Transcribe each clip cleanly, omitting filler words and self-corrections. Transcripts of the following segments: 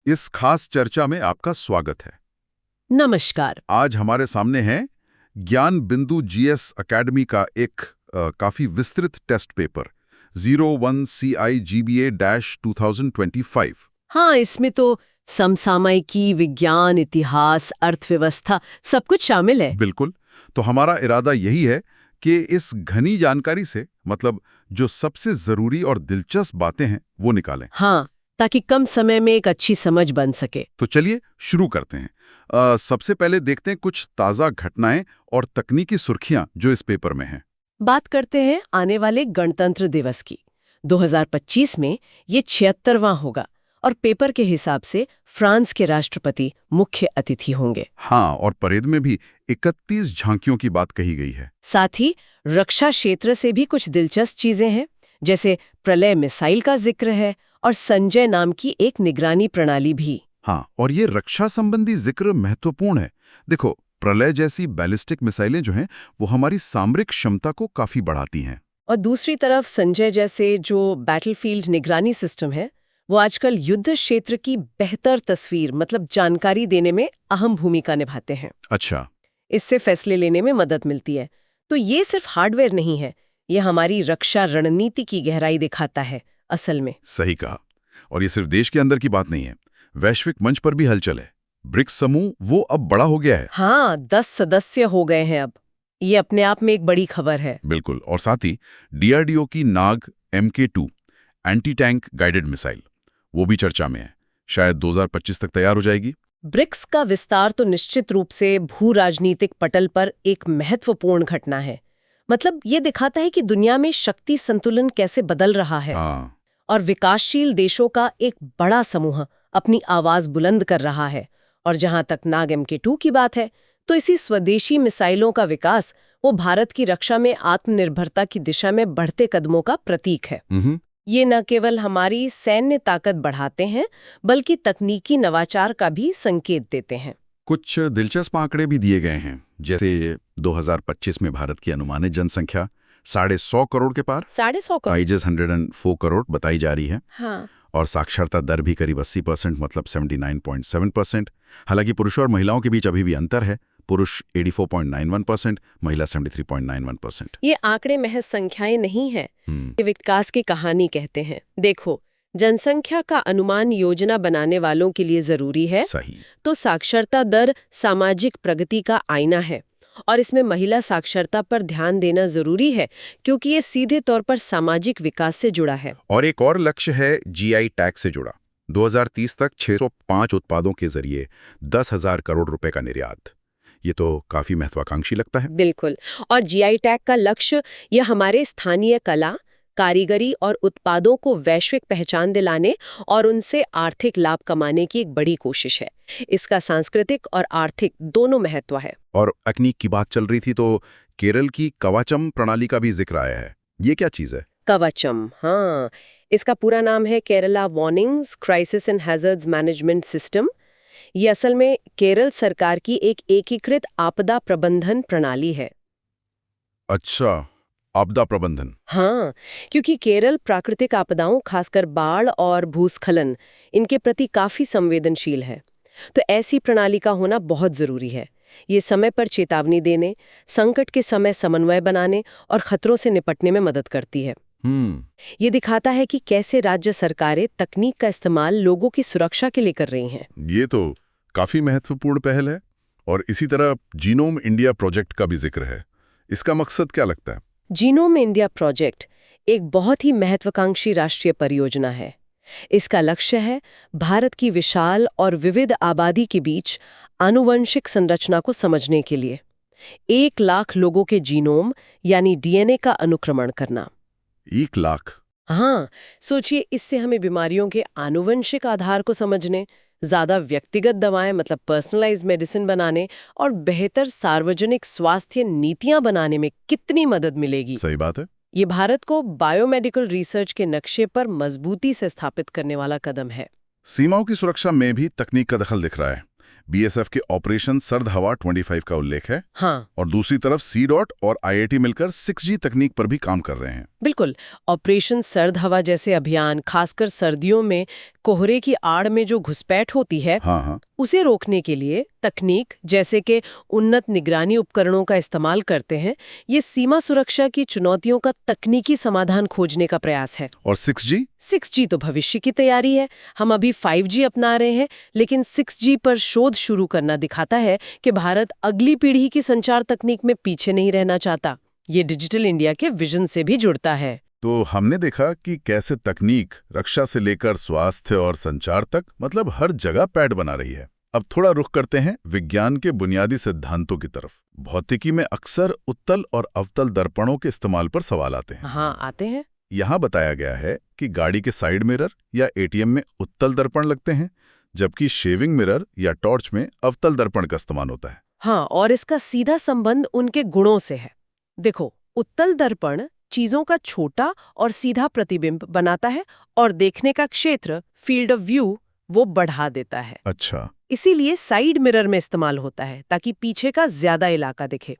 इस खास चर्चा में आपका स्वागत है। नमस्कार। आज हमारे सामने है ज्ञान बिंदु जीएस एकेडमी का एक काफी विस्तृत टेस्ट पेपर 01 CIGBA-2025। हाँ, इसमें तो समसामयिकी, विज्ञान, इतिहास, अर्थव्यवस्था सब कुछ शामिल है। बिल्कुल। तो हमारा इरादा यही है कि इस घनी जानकारी से मतलब जो सबसे जरूरी और दिलचस्प बातें हैं वो निकालें। हाँ, ताकि कम समय में एक अच्छी समझ बन सके। तो चलिए शुरू करते हैं। सबसे पहले देखते हैं कुछ ताज़ा घटनाएं और तकनीकी सुर्खियां जो इस पेपर में हैं। बात करते हैं आने वाले गणतंत्र दिवस की। 2025 में ये 76वां होगा और पेपर के हिसाब से फ्रांस के राष्ट्रपति मुख्य अतिथि होंगे। हाँ, और परेड में भी 31 झांकियों की बात कही गई है। साथ ही रक्षा क्षेत्र से भी कुछ दिलचस्प चीजें हैं, जैसे प्रलय मिसाइल का जिक्र है और संजय नाम की एक निगरानी प्रणाली भी। हाँ, और ये रक्षा संबंधी जिक्र महत्वपूर्ण है। देखो, प्रलय जैसी बैलिस्टिक मिसाइलें जो हैं वो हमारी सामरिक क्षमता को काफी बढ़ाती हैं। और दूसरी तरफ संजय जैसे जो बैटलफील्ड निगरानी सिस्टम है, वो आजकल युद्ध क्षेत्र की बेहतर तस्वीर मतलब जानकारी देने में अहम भूमिका निभाते हैं। अच्छा। इससे फैसले लेने में मदद मिलती है। तो ये सिर्फ हार्डवेयर नहीं है, ये हमारी रक्षा रणनीति की गहराई दिखाता है असल में। सही कहा। और ये सिर्फ देश के अंदर की बात नहीं है, वैश्विक मंच पर भी हलचल है। ब्रिक्स समूह वो अब बड़ा हो गया है। हाँ, 10 सदस्य हो गए हैं अब। ये अपने आप में एक बड़ी खबर है। बिल्कुल। और साथ ही DRDO की नाग MK2 anti tank guided missile वो भी चर्चा में है। शायद 2025 तक तैयार हो जाएगी। ब्रिक्स का विस्तार तो निश्चित रूप से भू राजनीतिक पटल पर एक महत्वपूर्ण घटना है। मतलब ये दिखाता है कि दुनिया में शक्ति संतुलन कैसे बदल रहा है। हाँ। और विकासशील देशों का एक बड़ा समूह अपनी आवाज बुलंद कर रहा है। और जहां तक नाग MK2 की बात है, तो इसी स्वदेशी मिसाइलों का विकास वो भारत की रक्षा में आत्मनिर्भरता की दिशा में बढ़ते कदमों का प्रतीक है। ये न केवल हमारी सैन्य ताकत बढ़ाते हैं, बल्कि तकनीकी नवाचार का भी संकेत देते हैं। कुछ दिलचस्प आंकड़े भी दिए गए हैं, जैसे 2025 में भारत की अनुमानित जनसंख्या 150 करोड़ के पार, 150 करोड़। आइजेस 104 करोड़ बताई जा रही है। हाँ। और साक्षरता दर भी करीब 80% मतलब 79.7%। हालांकि पुरुषों और महिलाओं के बीच अभी भी अंतर है। पुरुष 84.91%, महिला 73.91%। ये आंकड़े महज संख्याएं नहीं हैं, ये विकास की कहानी कहते हैं। देखो, जनसंख्या का अनुमान योजना बनाने वालों के लिए जरूरी है। सही। तो साक्षरता दर सामाजिक प्रगति का आईना है और इसमें महिला साक्षरता पर ध्यान देना जरूरी है, क्योंकि ये सीधे तौर पर सामाजिक विकास से जुड़ा है। और एक और लक्ष्य है GI टैग से जुड़ा। 2030 तक 605 उत्पादों के जरिए 10,000 करोड़ रुपए का निर्यात। ये तो काफी महत्वाकांक्षी लगता है। बिल्कुल। और GI टैग का लक्ष्य यह हमारे स्थानीय कला, कारीगरी और उत्पादों को वैश्विक पहचान दिलाने और उनसे आर्थिक लाभ कमाने की एक बड़ी कोशिश है। इसका सांस्कृतिक और आर्थिक दोनों महत्व है। और तकनीक की बात चल रही थी तो केरल की कवचम प्रणाली का भी जिक्र आया है। ये क्या चीज है? कवचम, हाँ, इसका पूरा नाम है Kerala warnings crisis and hazards management system. ये असल में केरल सरकार की एक एकीकृत आपदा प्रबंधन प्रणाली है। अच्छा, आपदा प्रबंधन। हाँ, क्योंकि केरल प्राकृतिक आपदाओं खासकर बाढ़ और भूस्खलन इनके प्रति काफी संवेदनशील है। तो ऐसी प्रणाली का होना बहुत जरूरी है। ये समय पर चेतावनी देने, संकट के समय समन्वय बनाने और खतरों से निपटने में मदद करती है। ये दिखाता है कि कैसे राज्य सरकारें तकनीक का इस्तेमाल लोगों की सुरक्षा के लिए कर रही हैं। ये तो काफी महत्वपूर्ण पहल है। और इसी तरह जीनोम इंडिया प्रोजेक्ट का भी जिक्र है। इसका मकसद क्या लगता है? जीनोम इंडिया प्रोजेक्ट एक बहुत ही महत्वाकांक्षी राष्ट्रीय परियोजना है। इसका लक्ष्य है भारत की विशाल और विविध आबादी के बीच आनुवंशिक संरचना को समझने के लिए 1 लाख लोगों के जीनोम यानी DNA का अनुक्रमण करना। 1 लाख? हाँ, सोचिए, इससे हमें बीमारियों के आनुवंशिक आधार को समझने, ज्यादा व्यक्तिगत दवाएं मतलब पर्सनलाइज्ड मेडिसिन बनाने और बेहतर सार्वजनिक स्वास्थ्य नीतियां बनाने में कितनी मदद मिलेगी। सही बात है। ये भारत को बायोमेडिकल रिसर्च के नक्शे पर मजबूती से स्थापित करने वाला कदम है। सीमाओं की सुरक्षा में भी तकनीक का दखल दिख रहा है। BSF के ऑपरेशन सर्द हवा 25 का उल्लेख है। हाँ। और दूसरी तरफ CDOT और IIT मिलकर 6G तकनीक पर भी काम कर रहे हैं। बिल्कुल। ऑपरेशन सर्द हवा जैसे अभियान, खासकर सर्दियों में कोहरे की आड़ में जो घुसपैठ होती है, हाँ हाँ। उसे रोकने के लिए तकनीक जैसे कि उन्नत निगरानी उपकरणों का इस्तेमाल करते हैं। ये सीमा सुरक्षा की चुनौतियों का तकनीकी समाधान खोजने का प्रयास है। और 6G? 6G तो भविष्य की तैयारी है। हम अभी 5G अपना रहे हैं, लेकिन 6G पर शोध शुरू करना दिखाता है कि भारत अगली पीढ़ी की संचार तकनीक में पीछे नहीं रहना चाहता। ये डिजिटल इंडिया के विजन से भी जुड़ता है। तो हमने देखा कि कैसे तकनीक रक्षा से लेकर स्वास्थ्य और संचार तक मतलब हर जगह पैड बना रही है। अब थोड़ा रुख करते हैं विज्ञान के बुनियादी सिद्धांतों की तरफ। भौतिकी में अक्सर उत्तल और अवतल दर्पणों के इस्तेमाल पर सवाल आते हैं। हाँ, आते हैं। यहाँ बताया गया है कि गाड़ी के साइड मिरर या एटीएम में उत्तल दर्पण लगते हैं, जबकि शेविंग मिरर या टॉर्च में अवतल दर्पण का इस्तेमाल होता है। हाँ, और इसका सीधा संबंध उनके गुणों से है। देखो, उत्तल दर्पण चीजों का छोटा और सीधा प्रतिबिंब बनाता है और देखने का क्षेत्र, फील्ड ऑफ व्यू, वो बढ़ा देता है। अच्छा। इसीलिए साइड मिरर में इस्तेमाल होता है ताकि पीछे का ज्यादा इलाका दिखे।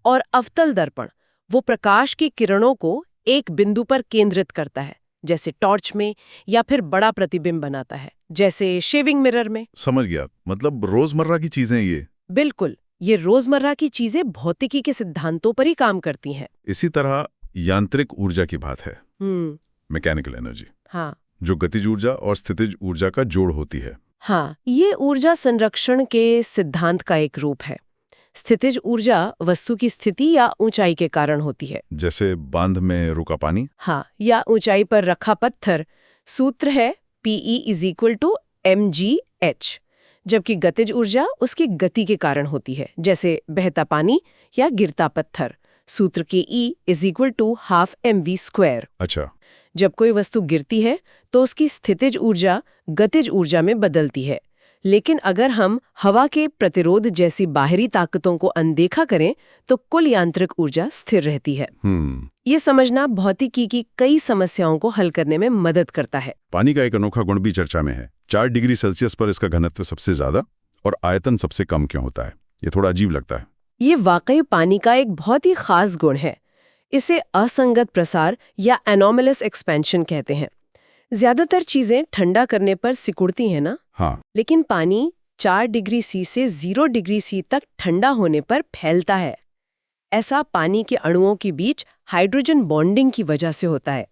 और अवतल दर्पण वो प्रकाश की किरणों को एक बिंदु पर केंद्रित करता है, जैसे टॉर्च में, या फिर बड़ा प्रतिबिंब बनाता है, जैसे शेविंग मिरर में। समझ गया, मतलब रोजमर्रा की चीजें ये। बिल्कुल, ये रोजमर्रा की चीजें भौतिकी के सिद्धांतों पर ही काम करती हैं। इसी तरह यांत्रिक ऊर्जा की बात है, मैकेनिकल एनर्जी, हाँ जो गतिज ऊर्जा और स्थितिज ऊर्जा का जोड़ होती है। हाँ, ये ऊर्जा संरक्षण के सिद्धांत का एक रूप है। स्थितिज ऊर्जा वस्तु की स्थिति या ऊंचाई के कारण होती है, जैसे बांध में रुका पानी। हाँ, या ऊंचाई पर रखा पत्थर। सूत्र है PE = mgh। जबकि गतिज ऊर्जा उसकी गति के कारण होती है, जैसे बहता पानी या गिरता पत्थर। सूत्र के E = ½ mv²। अच्छा। जब कोई वस्तु गिरती है तो उसकी स्थितिज ऊर्जा गतिज ऊर्जा में बदलती है, लेकिन अगर हम हवा के प्रतिरोध जैसी बाहरी ताकतों को अनदेखा करें तो कुल यांत्रिक ऊर्जा स्थिर रहती है। ये समझना भौतिकी की कई समस्याओं को हल करने में मदद करता है। पानी का एक अनोखा गुण भी चर्चा में है। 4 डिग्री सेल्सियस पर इसका घनत्व सबसे ज्यादा और आयतन सबसे कम क्यों होता है? ये थोड़ा अजीब लगता है। ये वाकई पानी का एक बहुत ही खास गुण है। इसे असंगत प्रसार या एनोमलस एक्सपेंशन कहते हैं। ज्यादातर चीजें ठंडा करने पर सिकुड़ती हैं ना? हाँ। लेकिन पानी 4 डिग्री सी से 0 डिग्री सी तक ठंडा होने पर फैलता है। ऐसा पानी के अणुओं के बीच हाइड्रोजन बॉन्डिंग की वजह से होता है।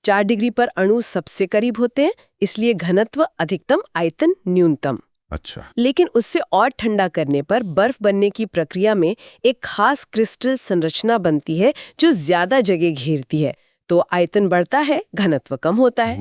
4 डिग्री पर अणु सबसे करीब होते हैं, इसलिए घनत्व अधिकतम, आयतन न्यूनतम। अच्छा। लेकिन उससे और ठंडा करने पर बर्फ बनने की प्रक्रिया में एक खास क्रिस्टल संरचना बनती है जो ज्यादा जगह घेरती है, तो आयतन बढ़ता है, घनत्व कम होता है।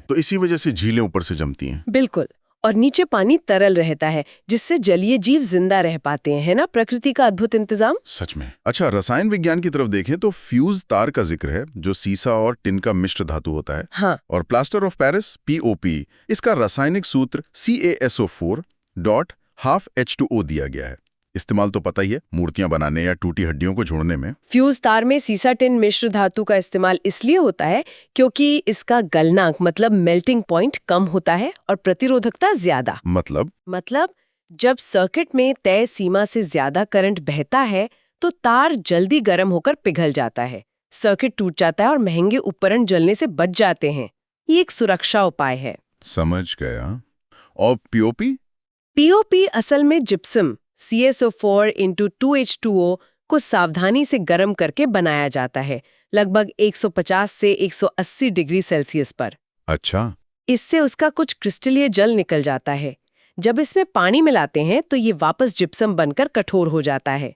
तो इसी वजह से झीलें ऊपर से जमती हैं। बिल्कुल। और नीचे पानी तरल रहता है, जिससे जलीय जीव जिंदा रह पाते हैं। है ना प्रकृति का अद्भुत इंतजाम? सच में। अच्छा, रसायन विज्ञान की तरफ देखें तो फ्यूज तार का जिक्र है, जो सीसा और टिन का मिश्र धातु होता है। हाँ। और प्लास्टर ऑफ पेरिस POP, इसका रासायनिक सूत्र CaSO4.12H2O दिया गया है। इस्तेमाल तो पता ही है, मूर्तियां बनाने या टूटी हड्डियों को जोड़ने में। फ्यूज तार में सीसा टिन मिश्र धातु का इस्तेमाल इसलिए होता है क्योंकि इसका गलनांक मतलब मेल्टिंग पॉइंट कम होता है और प्रतिरोधकता ज्यादा। मतलब जब सर्किट में तय सीमा से ज्यादा करंट बहता है तो तार जल्दी गर्म होकर पिघल जाता है, सर्किट टूट जाता है और महंगे उपकरण जलने से बच जाते हैं। ये एक सुरक्षा उपाय है। समझ गया। और POP असल में जिप्सम CaSO4 × 2H2O को सावधानी से गर्म करके बनाया जाता है, लगभग 150 से 180 डिग्री सेल्सियस पर। अच्छा। इससे उसका कुछ क्रिस्टलीय जल निकल जाता है। जब इसमें पानी मिलाते हैं तो ये वापस जिप्सम बनकर कठोर हो जाता है।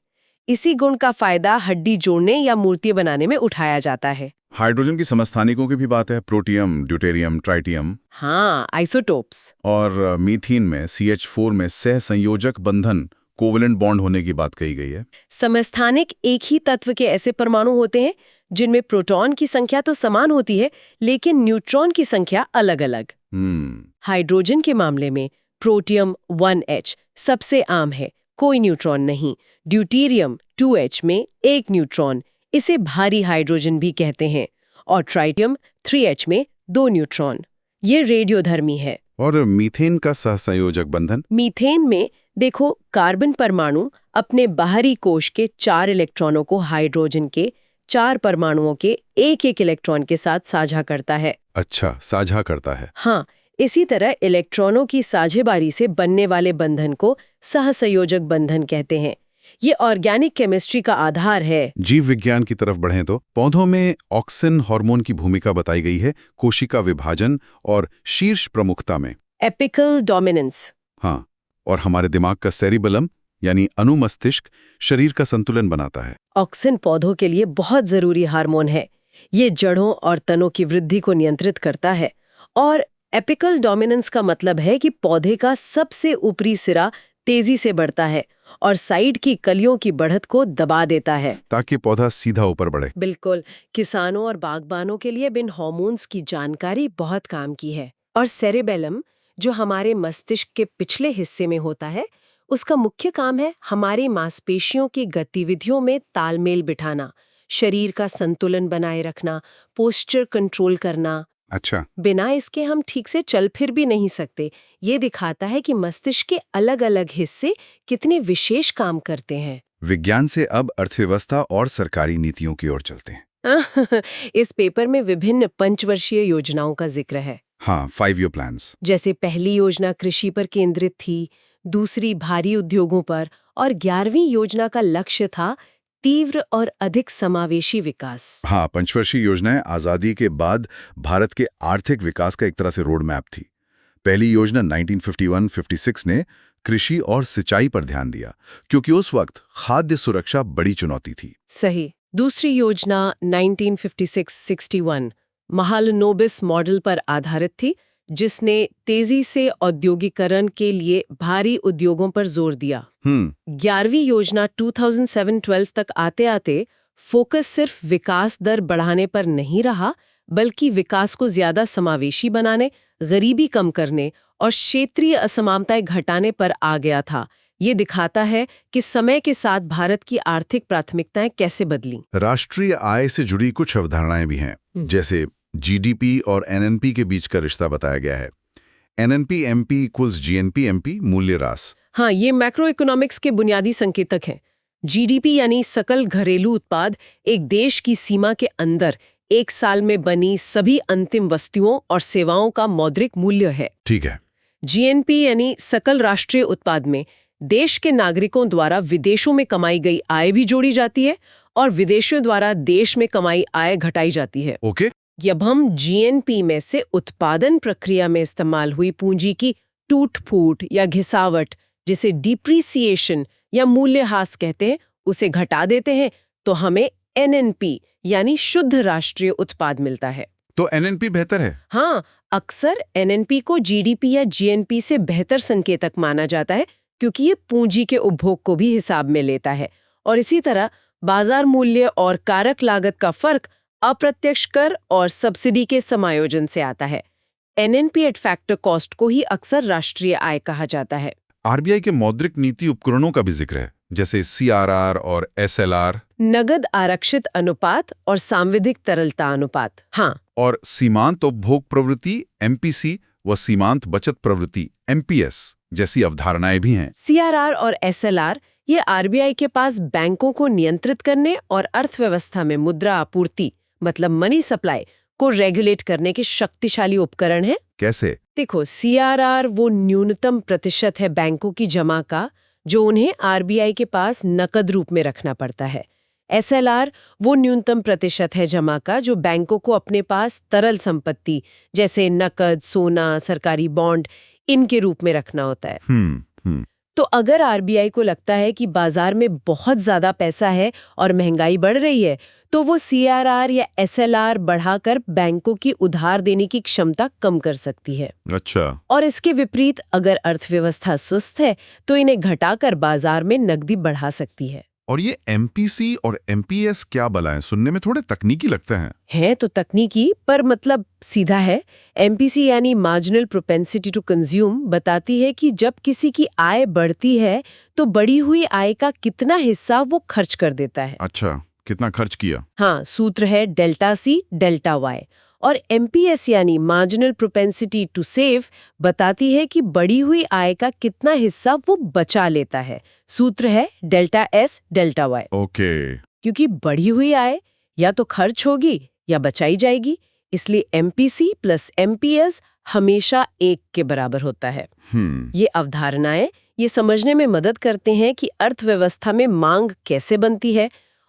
इसी गुण का फायदा हड्डी जोड़ने या मूर्ति बनाने में उठाया जाता है। हाइड्रोजन की समस्थानिकों की भी बात है, प्रोटियम, ड्यूटेरियम, ट्राइटियम। हाँ, आइसोटोप्स। और मीथेन में CH4 में सहसंयोजक बंधन, कोवेलेंट बॉन्ड होने की बात कही गई है। समस्थानिक एक ही तत्व के ऐसे परमाणु होते हैं जिनमें प्रोटॉन की संख्या तो समान होती है, लेकिन न्यूट्रॉन की संख्या अलग-अलग। हाइड्रोजन के मामले में प्रोटियम 1H सबसे आम है, कोई न्यूट्रॉन नहीं। ड्यूटेरियम 2H में एक न्यूट्रॉन, इसे भारी हाइड्रोजन भी कहते हैं। और ट्राइटियम 3H में 2 न्यूट्रॉन, ये रेडियोधर्मी है। और मीथेन का सहसंयोजक बंधन? मीथेन में देखो, कार्बन परमाणु अपने बाहरी कोश के 4 इलेक्ट्रॉनों को हाइड्रोजन के 4 परमाणुओं के एक इलेक्ट्रॉन के साथ साझा करता है। अच्छा, साझा करता है। हाँ, इसी तरह इलेक्ट्रॉनों की साझेदारी से बनने वाले बंधन को सहसंयोजक बंधन कहते हैं। ये ऑर्गेनिक केमिस्ट्री का आधार है। जीव विज्ञान की तरफ बढ़ें तो पौधों में ऑक्सिन हार्मोन की भूमिका बताई गई है कोशिका विभाजन और शीर्ष प्रमुखता में। Apical dominance. हाँ, और हमारे दिमाग का सेरिबेलम यानी अनुमस्तिष्क शरीर का संतुलन बनाता है। ऑक्सिन पौधों के लिए बहुत जरूरी हार्मोन है। ये जड़ों और तनों की वृद्धि को नियंत्रित करता है। और एपिकल डोमिनेंस का मतलब है कि पौधे का सबसे ऊपरी सिरा तेजी से बढ़ता है और साइड की कलियों की बढ़त को दबा देता है, ताकि पौधा सीधा ऊपर बढ़े। बिल्कुल। किसानों और बागबानों के लिए बिन हार्मोन्स की जानकारी बहुत काम की है। और सेरेबेलम, जो हमारे मस्तिष्क के पिछले हिस्से में होता है, उसका मुख्य काम है हमारी मांसपेशियों की गतिविधियों में तालमेल बिठाना, शरीर का संतुलन बनाए रखना, पोस्चर कंट्रोल करना। अच्छा, बिना इसके हम ठीक से चल फिर भी नहीं सकते। ये दिखाता है कि मस्तिष्क के अलग-अलग हिस्से कितने विशेष काम करते हैं। विज्ञान से अब अर्थव्यवस्था और सरकारी नीतियों की ओर चलते हैं। इस पेपर में विभिन्न पंचवर्षीय योजनाओं का जिक्र है। हाँ, 5 ईयर प्लान्स। जैसे पहली योजना कृषि पर केंद्रित थी, दूसरी भारी उद्योगों पर, और 11वीं योजना का लक्ष्य था तीव्र और अधिक समावेशी विकास। हाँ, पंचवर्षीय योजनाएं आजादी के बाद भारत के आर्थिक विकास का एक तरह से रोड मैप थी। पहली योजना 1951-56 ने कृषि और सिंचाई पर ध्यान दिया, क्योंकि उस वक्त खाद्य सुरक्षा बड़ी चुनौती थी। सही। दूसरी योजना 1956-61 महालनोबिस मॉडल पर आधारित थी, जिसने तेजी से औद्योगिकरण के लिए भारी उद्योगों पर जोर दिया। 11वीं योजना 2007-12 तक आते-आते फोकस सिर्फ विकास दर बढ़ाने पर नहीं रहा, बल्कि विकास को ज्यादा समावेशी बनाने, गरीबी कम करने और क्षेत्रीय असमानताएं घटाने पर आ गया था। ये दिखाता है कि समय के साथ भारत की आर्थिक प्राथमिकताएं कैसे बदलीं। राष्ट्रीय आय से जुड़ी कुछ अवधारणाएं भी हैं, जैसे जीडीपी और एनएनपी के बीच का रिश्ता बताया गया है। NNP MP equals GNP MP मूल्य ह्रास। हाँ, ये मैक्रो इकोनॉमिक्स के बुनियादी संकेतक हैं। जीडीपी यानी सकल घरेलू उत्पाद एक देश की सीमा के अंदर एक साल में बनी सभी अंतिम वस्तुओं और सेवाओं का मौद्रिक मूल्य है। ठीक है। जीएनपी यानी सकल राष्ट्रीय उत्पाद में देश के नागरिकों द्वारा विदेशों में कमाई गई आय भी जोड़ी जाती है और विदेशियों द्वारा देश में कमाई आय घटाई जाती है। ओके। जब हम जीएनपी में से उत्पादन प्रक्रिया में इस्तेमाल हुई पूंजी की टूट-फूट या घिसावट, जिसे डिप्रिसिएशन या मूल्यह्रास कहते हैं, उसे घटा देते हैं, तो हमें एनएनपी यानी शुद्ध राष्ट्रीय उत्पाद मिलता है। तो एनएनपी बेहतर है? हाँ, अक्सर एनएनपी को जीडीपी या जीएनपी से बेहतर संकेतक माना जाता है, क्योंकि ये पूंजी के उपभोग को भी हिसाब में लेता है। और इसी तरह बाजार मूल्य और कारक लागत का फर्क अप्रत्यक्ष कर और सब्सिडी के समायोजन से आता है। एनएनपी एट फैक्टर कॉस्ट को ही अक्सर राष्ट्रीय आय कहा जाता है। आरबीआई के मौद्रिक नीति उपकरणों का भी जिक्र है, जैसे सीआरआर और एसएलआर। नगद आरक्षित अनुपात और सांविधिक तरलता अनुपात। हाँ, और सीमांत उपभोग प्रवृत्ति एमपीसी व सीमांत बचत प्रवृत्ति एमपीएस जैसी अवधारणाएं भी हैं। सीआरआर और एसएलआर ये आरबीआई के पास बैंकों को नियंत्रित करने और अर्थव्यवस्था में मुद्रा आपूर्ति मतलब मनी सप्लाई को रेगुलेट करने के शक्तिशाली उपकरण हैं। कैसे? देखो, सीआरआर वो न्यूनतम प्रतिशत है बैंकों की जमा का जो उन्हें आरबीआई के पास नकद रूप में रखना पड़ता है। एसएलआर वो न्यूनतम प्रतिशत है जमा का जो बैंकों को अपने पास तरल संपत्ति जैसे नकद, सोना, सरकारी बॉन्ड इनके रूप में रखना होता है। तो अगर आरबीआई को लगता है कि बाजार में बहुत ज्यादा पैसा है और महंगाई बढ़ रही है, तो वो सीआरआर या एसएलआर बढ़ाकर बैंकों की उधार देने की क्षमता कम कर सकती है। अच्छा। और इसके विपरीत अगर अर्थव्यवस्था सुस्त है तो इन्हें घटाकर बाजार में नकदी बढ़ा सकती है। और ये एमपीसी और एमपीएस क्या बलाएं? सुनने में थोड़े तकनीकी लगते हैं। है तो तकनीकी, पर मतलब सीधा है। एमपीसी यानी मार्जिनल प्रोपेंसिटी टू कंज्यूम बताती है कि जब किसी की आय बढ़ती है तो बढ़ी हुई आय का कितना हिस्सा वो खर्च कर देता है। अच्छा, कितना खर्च किया? हाँ, सूत्र है डेल्टा सी डेल्टा वाई। और एमपीएस यानी मार्जिनल प्रोपेंसिटी टू सेव बताती है कि बढ़ी हुई आय का कितना हिस्सा वो बचा लेता है। सूत्र है delta S delta Y. Okay. क्योंकि बढ़ी हुई आय या तो खर्च होगी या बचाई जाएगी, इसलिए एमपीसी प्लस एमपीएस हमेशा 1 के बराबर होता है। ये अवधारणाएं ये समझने में मदद करते हैं कि अर्थव्यवस्था में मांग कैसे बनती है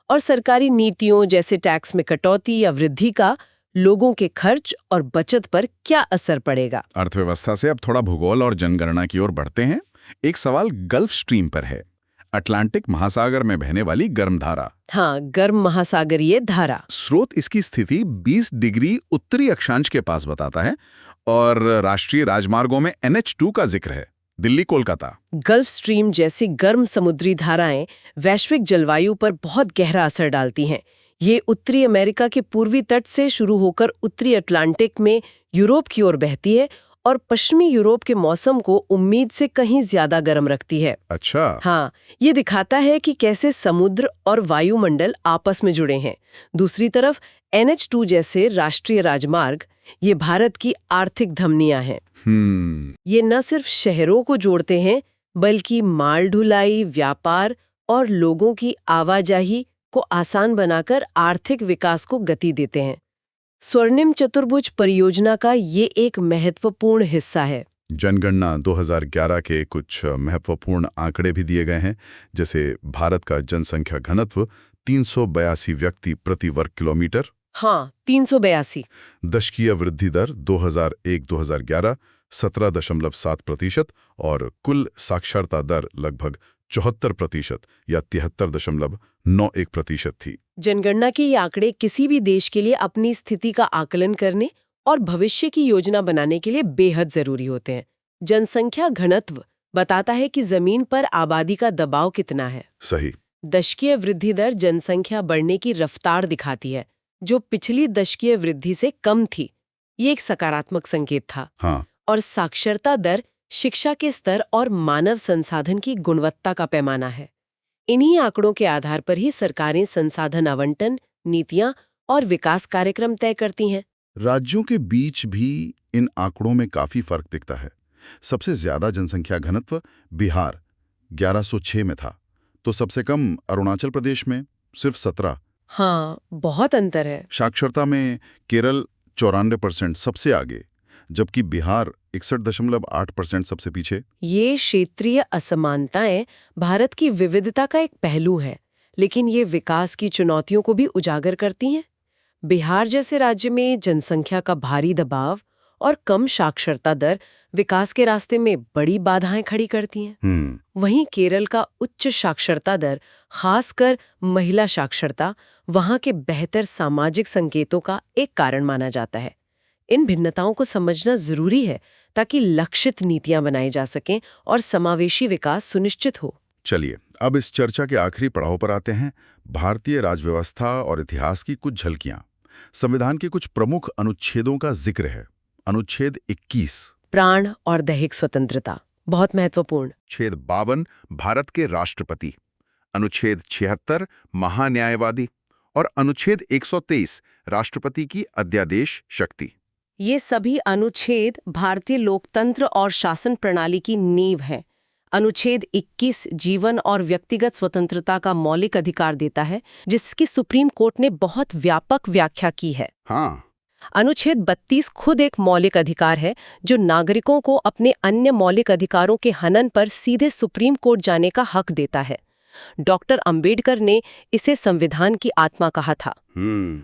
और सरकारी नीतियों जैसे टैक्स में कटौती या वृद्धि का लोगों के खर्च और बचत पर क्या असर पड़ेगा। अर्थव्यवस्था से अब थोड़ा भूगोल और जनगणना की ओर बढ़ते हैं। एक सवाल गल्फ स्ट्रीम पर है, अटलांटिक महासागर में बहने वाली गर्म धारा। हाँ, गर्म महासागरीय धारा। स्रोत इसकी स्थिति 20 डिग्री उत्तरी अक्षांश के पास बताता है और राष्ट्रीय राजमार्गों में NH2 का जिक्र है, दिल्ली कोलकाता। गल्फ स्ट्रीम जैसी गर्म समुद्री धाराएं वैश्विक जलवायु पर बहुत गहरा असर डालती हैं। ये उत्तरी अमेरिका के पूर्वी तट से शुरू होकर उत्तरी अटलांटिक में यूरोप की ओर बहती है और पश्चिमी यूरोप के मौसम को उम्मीद से कहीं ज्यादा गर्म रखती है। अच्छा। हाँ, ये दिखाता है कि कैसे समुद्र और वायुमंडल आपस में जुड़े हैं। दूसरी तरफ NH2 जैसे राष्ट्रीय राजमार्ग ये भारत की आर्थिक धमनियां हैं। ये न सिर्फ शहरों को जोड़ते हैं बल्कि माल ढुलाई, व्यापार और लोगों की आवाजाही को आसान बनाकर आर्थिक विकास को गति देते हैं। स्वर्णिम चतुर्भुज परियोजना का ये एक महत्वपूर्ण हिस्सा है। जनगणना 2011 के कुछ महत्वपूर्ण आंकड़े भी दिए गए हैं, जैसे भारत का जनसंख्या घनत्व 382 व्यक्ति प्रति वर्ग किलोमीटर। हाँ, 382। दशकीय वृद्धि दर 2001-2011 17.7% और कुल साक्षरता दर लगभग 74% या 73.91% थी। जनगणना के ये आंकड़े किसी भी देश के लिए अपनी स्थिति का आकलन करने और भविष्य की योजना बनाने के लिए बेहद जरूरी होते हैं। जनसंख्या घनत्व बताता है कि जमीन पर आबादी का दबाव कितना है। सही। दशकीय वृद्धि दर जनसंख्या बढ़ने की रफ्तार दिखाती है, जो पिछली दशकीय वृद्धि से कम थी। ये एक सकारात्मक संकेत था। हाँ। और साक्षरता दर शिक्षा के स्तर और मानव संसाधन की गुणवत्ता का पैमाना है। इन्हीं आंकड़ों के आधार पर ही सरकारें संसाधन आवंटन, नीतियां और विकास कार्यक्रम तय करती हैं। राज्यों के बीच भी इन आंकड़ों में काफी फर्क दिखता है। सबसे ज्यादा जनसंख्या घनत्व बिहार 1106 में था, तो सबसे कम अरुणाचल प्रदेश में सिर्फ 17। हाँ, बहुत अंतर है। साक्षरता में केरल 94% सबसे आगे, जबकि बिहार 61.8% सबसे पीछे। ये क्षेत्रीय असमानताएं भारत की विविधता का एक पहलू है, लेकिन ये विकास की चुनौतियों को भी उजागर करती हैं। बिहार जैसे राज्य में जनसंख्या का भारी दबाव और कम साक्षरता दर विकास के रास्ते में बड़ी बाधाएं खड़ी करती हैं। वहीं केरल का उच्च साक्षरता दर, खासकर महिला साक्षरता, वहां के बेहतर सामाजिक संकेतों का एक कारण माना जाता है। इन भिन्नताओं को समझना जरूरी है ताकि लक्षित नीतियां बनाई जा सकें और समावेशी विकास सुनिश्चित हो। चलिए, अब इस चर्चा के आखिरी पड़ाव पर आते हैं, भारतीय राजव्यवस्था और इतिहास की कुछ झलकियां। संविधान के कुछ प्रमुख अनुच्छेदों का जिक्र है। अनुच्छेद 21 प्राण और दैहिक स्वतंत्रता, बहुत महत्वपूर्ण। अनुच्छेद 52 भारत के राष्ट्रपति, अनुच्छेद 76 महान्यायवादी और अनुच्छेद 123 राष्ट्रपति की अध्यादेश शक्ति। ये सभी अनुच्छेद भारतीय लोकतंत्र और शासन प्रणाली की नींव हैं। अनुच्छेद 21 जीवन और व्यक्तिगत स्वतंत्रता का मौलिक अधिकार देता है, जिसकी सुप्रीम कोर्ट ने बहुत व्यापक व्याख्या की है। हाँ। अनुच्छेद 32 खुद एक मौलिक अधिकार है, जो नागरिकों को अपने अन्य मौलिक अधिकारों के हनन पर सीधे सुप्रीम कोर्ट जाने का हक देता है। डॉक्टर अंबेडकर ने इसे संविधान की आत्मा कहा था।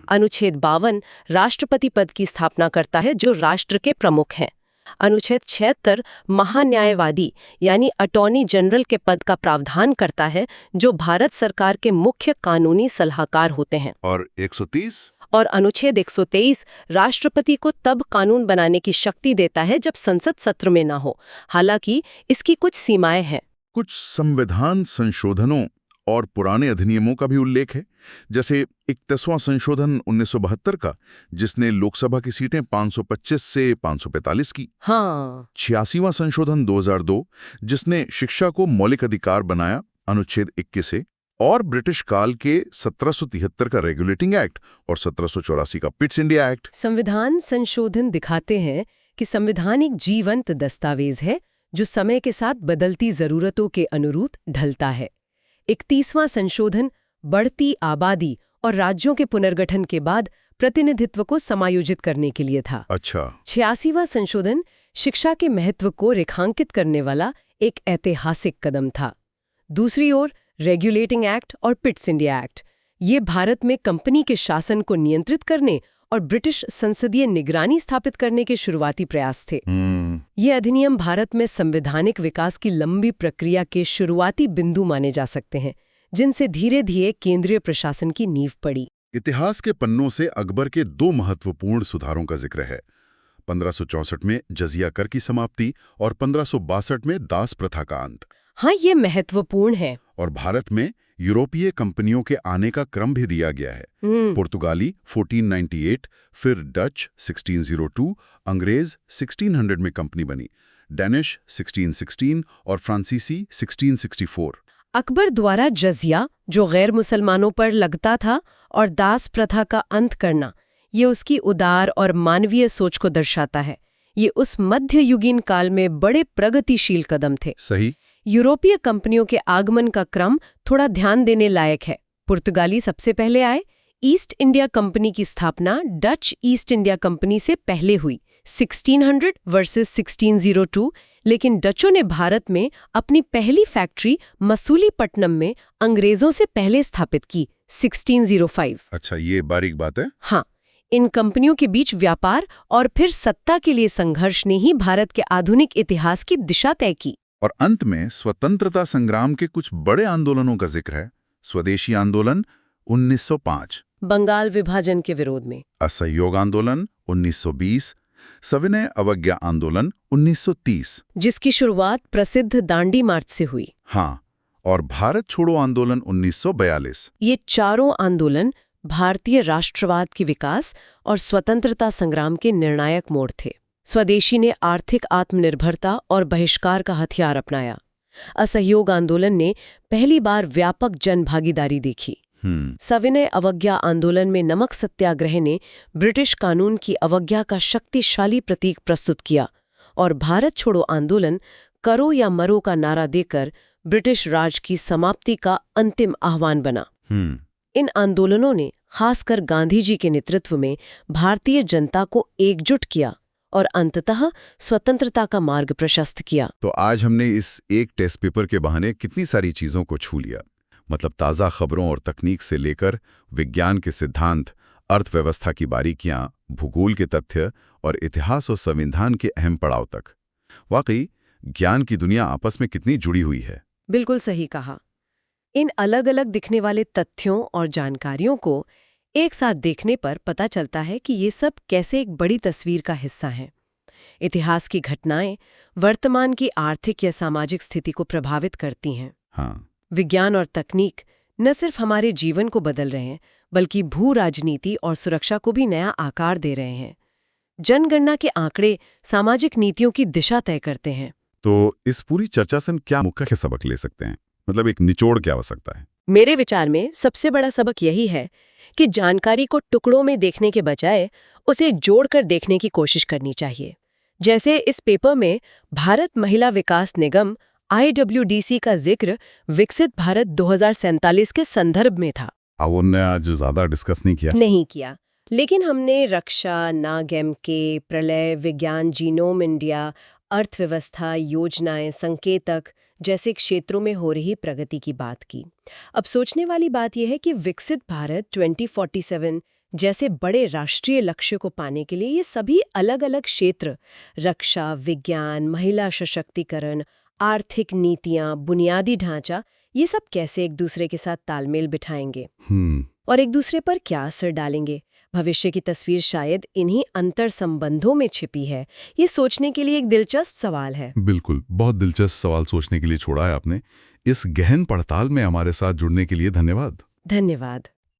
अनुच्छेद 52 राष्ट्रपति पद की स्थापना करता है, जो राष्ट्र के प्रमुख हैं। अनुच्छेद 76 महान्यायवादी यानी अटॉर्नी जनरल के पद का प्रावधान करता है, जो भारत सरकार के मुख्य कानूनी सलाहकार होते हैं। और 130 और अनुच्छेद 123 राष्ट्रपति को तब कानून बनाने की शक्ति देता है जब संसद सत्र में ना हो। हालांकि इसकी कुछ सीमाएं हैं। कुछ संविधान संशोधनों और पुराने अधिनियमों का भी उल्लेख है, जैसे 31वां संशोधन 1972 का, जिसने लोकसभा की सीटें 525 से 545 की। हाँ। 86वां संशोधन 2002, जिसने शिक्षा को मौलिक अधिकार बनाया, अनुच्छेद 21 से, और ब्रिटिश काल के 1773 का रेगुलेटिंग एक्ट और 1784 का पिट्स इंडिया एक्ट। संविधान संशोधन दिखाते हैं कि संविधान एक जीवंत दस्तावेज है, जो समय के साथ बदलती जरूरतों के अनुरूप ढलता है। 31वां संशोधन बढ़ती आबादी और राज्यों के पुनर्गठन के बाद प्रतिनिधित्व को समायोजित करने के लिए था। अच्छा। 86वां संशोधन शिक्षा के महत्व को रेखांकित करने वाला एक ऐतिहासिक कदम था। दूसरी ओर रेगुलेटिंग एक्ट और पिट्स इंडिया एक्ट, ये भारत में कंपनी के शासन को नियंत्रित करने और ब्रिटिश संसदीय निगरानी स्थापित करने के शुरुआती प्रयास थे। ये अधिनियम भारत में संवैधानिक विकास की लंबी प्रक्रिया के शुरुआती बिंदु माने जा सकते हैं, जिनसे धीरे धीरे केंद्रीय प्रशासन की नींव पड़ी। इतिहास के पन्नों से अकबर के 2 महत्वपूर्ण सुधारों का जिक्र है। 1564 में जजिया कर की समाप्ति और 1562 में दास प्रथा का अंत। हाँ, ये महत्वपूर्ण है। और भारत में यूरोपीय कंपनियों के आने का क्रम भी दिया गया है। पुर्तगाली 1498, फिर डच 1602, अंग्रेज 1600 में कंपनी बनी, डेनिश 1616 और फ्रांसीसी 1664। अकबर द्वारा जजिया, जो गैर मुसलमानों पर लगता था, और दास प्रथा का अंत करना, ये उसकी उदार और मानवीय सोच को दर्शाता है। ये उस मध्ययुगीन काल में बड़े प्रगतिशील कदम थे। सही। यूरोपीय कंपनियों के आगमन का क्रम थोड़ा ध्यान देने लायक है। पुर्तगाली सबसे पहले आए। ईस्ट इंडिया कंपनी की स्थापना डच ईस्ट इंडिया कंपनी से पहले हुई 1600 वर्सेस 1602, लेकिन डचों ने भारत में अपनी पहली फैक्ट्री मसूलीपट्टनम में अंग्रेजों से पहले स्थापित की 1605। अच्छा, ये बारीक बात है। हाँ, इन कंपनियों के बीच व्यापार और फिर सत्ता के लिए संघर्ष ने ही भारत के आधुनिक इतिहास की दिशा तय की। और अंत में स्वतंत्रता संग्राम के कुछ बड़े आंदोलनों का जिक्र है। स्वदेशी आंदोलन 1905, बंगाल विभाजन के विरोध में, असहयोग आंदोलन 1920, सविनय अवज्ञा आंदोलन 1930, जिसकी शुरुआत प्रसिद्ध दांडी मार्च से हुई। हाँ, और भारत छोड़ो आंदोलन 1942। ये चारों आंदोलन भारतीय राष्ट्रवाद के विकास और स्वतंत्रता संग्राम के निर्णायक मोड़ थे। स्वदेशी ने आर्थिक आत्मनिर्भरता और बहिष्कार का हथियार अपनाया। असहयोग आंदोलन ने पहली बार व्यापक जनभागीदारी देखी। सविनय अवज्ञा आंदोलन में नमक सत्याग्रह ने ब्रिटिश कानून की अवज्ञा का शक्तिशाली प्रतीक प्रस्तुत किया, और भारत छोड़ो आंदोलन करो या मरो का नारा देकर ब्रिटिश राज की समाप्ति का अंतिम आह्वान बना। इन आंदोलनों ने खासकर गांधी जी के नेतृत्व में भारतीय जनता को एकजुट किया और अंततः स्वतंत्रता का मार्ग प्रशस्त किया। तो आज हमने इस एक टेस्ट पेपर के बहाने कितनी सारी चीजों को छू लिया। मतलब ताज़ा खबरों और तकनीक से लेकर विज्ञान के सिद्धांत, अर्थव्यवस्था की बारीकियां, भूगोल के तथ्य और इतिहास और संविधान के अहम पड़ाव तक। वाकई ज्ञान की दुनिया आपस में कितनी जुड़ी हुई है। बिल्कुल सही कहा। इन अलग अलग दिखने वाले तथ्यों और जानकारियों को एक साथ देखने पर पता चलता है कि ये सब कैसे एक बड़ी तस्वीर का हिस्सा हैं। इतिहास की घटनाएं वर्तमान की आर्थिक या सामाजिक स्थिति को प्रभावित करती हैं। हाँ। विज्ञान और तकनीक न सिर्फ हमारे जीवन को बदल रहे हैं, बल्कि भू राजनीति और सुरक्षा को भी नया आकार दे रहे हैं। जनगणना के आंकड़े सामाजिक नीतियों की दिशा तय करते हैं। तो इस पूरी चर्चा से हम क्या मुख्य सबक ले सकते हैं? मतलब एक निचोड़ क्या हो सकता है? मेरे विचार में सबसे बड़ा सबक यही है कि जानकारी को टुकड़ों में देखने के बजाय उसे जोड़कर देखने की कोशिश करनी चाहिए। जैसे इस पेपर में भारत महिला विकास निगम IWDC का जिक्र विकसित भारत 2047 के संदर्भ में था। अब उन्होंने आज ज्यादा डिस्कस नहीं किया, लेकिन हमने रक्षा, नागेम के, प्रलय, विज्ञान, जीनोम इंडिया, अर्थव्यवस्था, योजनाएं, संकेतक जैसे क्षेत्रों में हो रही प्रगति की बात की। अब सोचने वाली बात यह है कि विकसित भारत 2047 जैसे बड़े राष्ट्रीय लक्ष्य को पाने के लिए ये सभी अलग अलग क्षेत्र, रक्षा, विज्ञान, महिला सशक्तिकरण, आर्थिक नीतियां, बुनियादी ढांचा, ये सब कैसे एक दूसरे के साथ तालमेल बिठाएंगे और एक दूसरे पर क्या असर डालेंगे। भविष्य की तस्वीर शायद इन्हीं अंतर संबंधों में छिपी है। ये सोचने के लिए एक दिलचस्प सवाल है। बिल्कुल, बहुत दिलचस्प सवाल सोचने के लिए छोड़ा है आपने। इस गहन पड़ताल में हमारे साथ जुड़ने के लिए धन्यवाद।